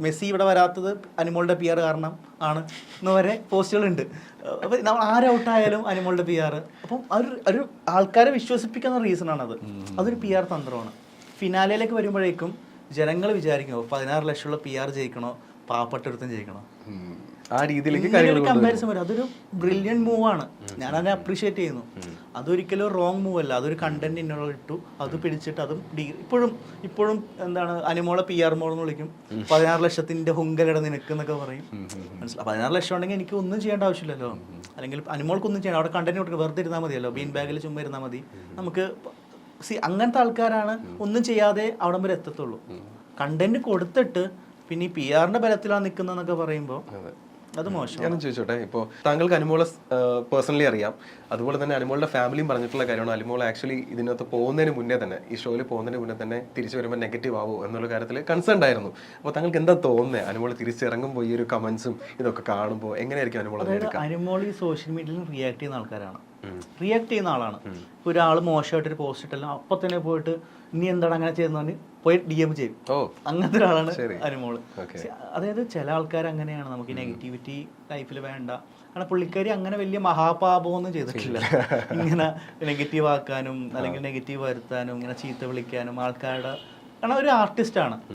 Messi ഇവിടെ വരാത്തത് അനിമോളുടെ P R കാരണം ആണ് എന്ന് വരെ പോസ്റ്റുകളുണ്ട്. അപ്പം നമ്മൾ ആരൗട്ടായാലും അനിമോളുടെ പി ആർ. അപ്പം ഒരു ആൾക്കാരെ വിശ്വസിപ്പിക്കുന്ന റീസണാണത്. അതൊരു പി ആർ തന്ത്രമാണ്. ഫിനാലയിലേക്ക് വരുമ്പോഴേക്കും ജനങ്ങൾ വിചാരിക്കുമോ 16 ലക്ഷമുള്ള പി ആർ ജയിക്കണോ പാവപ്പെട്ടൊരുത്തും ജയിക്കണോ, ആ രീതിയിലേക്ക് കമ്പാരിസൺ വരും. അതൊരു ബ്രില്യൻറ്റ് മൂവാണ്, ഞാൻ അതിനെ അപ്രീഷിയേറ്റ് ചെയ്യുന്നു. അതൊരിക്കലും റോങ് മൂവ് അല്ല. അതൊരു കണ്ടന്റ് ഇന്നോട് ഇട്ടു, അത് പിടിച്ചിട്ട് അതും ഇപ്പോഴും എന്താണ് അനിമോളെ പി ആർ മോളെന്ന് വിളിക്കും. 16 ലക്ഷത്തിന്റെ ഹുങ്കലട നിനക്ക് എന്നൊക്കെ പറയും. മനസ്സിലായി, 16 ലക്ഷം ഉണ്ടെങ്കിൽ എനിക്ക് ഒന്നും ചെയ്യേണ്ട ആവശ്യമില്ലല്ലോ. അല്ലെങ്കിൽ അനിമോൾക്കൊന്നും ചെയ്യണം, അവിടെ കണ്ടന്റ് കൊടുക്കുക, വെറുതെ ഇരുന്നാൽ മതിയല്ലോ, ബീൻ ബാഗിൽ ചുമ്മാ ഇരുന്നാൽ മതി. നമുക്ക് അങ്ങനത്തെ ആൾക്കാരാണ് ഒന്നും ചെയ്യാതെ അവിടം വരെ എത്തത്തുള്ളൂ. കണ്ടന്റ് കൊടുത്തിട്ട് പിന്നെ ഈ പി ആറിന്റെ ബലത്തിലാണ് നിൽക്കുന്നതെന്നൊക്കെ പറയുമ്പോൾ അത് മോശം. ഞാനും ചോദിച്ചോട്ടെ, ഇപ്പോൾ താങ്കൾക്ക് അനിമോളെ പേഴ്സണലി അറിയാം, അതുപോലെ തന്നെ അനിമോളുടെ ഫാമിലിയും പറഞ്ഞിട്ടുള്ള കാര്യമാണ് അനിമോൾ ആക്ച്വലി ഇതിനകത്ത് പോകുന്നതിന് മുന്നേ തന്നെ, ഈ ഷോയിൽ പോകുന്നതിന് മുന്നേ തന്നെ തിരിച്ചു വരുമ്പോൾ നെഗറ്റീവ് ആവോ എന്നുള്ള കാര്യത്തിൽ കൺസേൺ ആയിരുന്നു. അപ്പോൾ താങ്കൾക്ക് എന്താ തോന്നുന്നത് അനിമോൾ തിരിച്ചിറങ്ങുമ്പോൾ ഈ ഒരു കമന്റ്സും ഇതൊക്കെ കാണുമ്പോൾ എങ്ങനെയായിരിക്കും അനിമോൾ? അനിമോൾ ഈ സോഷ്യൽ മീഡിയയിൽ റിയാക്ട് ചെയ്യുന്ന ആൾക്കാരാണ്, റിയാക്ട് ചെയ്യുന്ന ആളാണ്. ഇപ്പോൾ ഒരാൾ മോശമായിട്ടൊരു പോസ്റ്റ് ഇട്ടല്ലോ അപ്പം തന്നെ പോയിട്ട് ഇനി എന്താണ് അങ്ങനെ ചെയ്യുന്നതെന്ന് പോയി DM ചെയ്യും. അങ്ങനത്തെ ഒരാളാണ് അനിമോള്. അതായത് ചില ആൾക്കാർ അങ്ങനെയാണ്, നമുക്ക് നെഗറ്റിവിറ്റി ലൈഫിൽ വേണ്ട. കാരണം പുള്ളിക്കാരി അങ്ങനെ വലിയ മഹാപാപമൊന്നും ചെയ്തിട്ടില്ല. ഇങ്ങനെ നെഗറ്റീവ് ആക്കാനും അല്ലെങ്കിൽ നെഗറ്റീവ് വരുത്താനും ഇങ്ങനെ ചീത്ത വിളിക്കാനും ആൾക്കാരുടെ, കാരണം ഒരു ആർട്ടിസ്റ്റാണ്.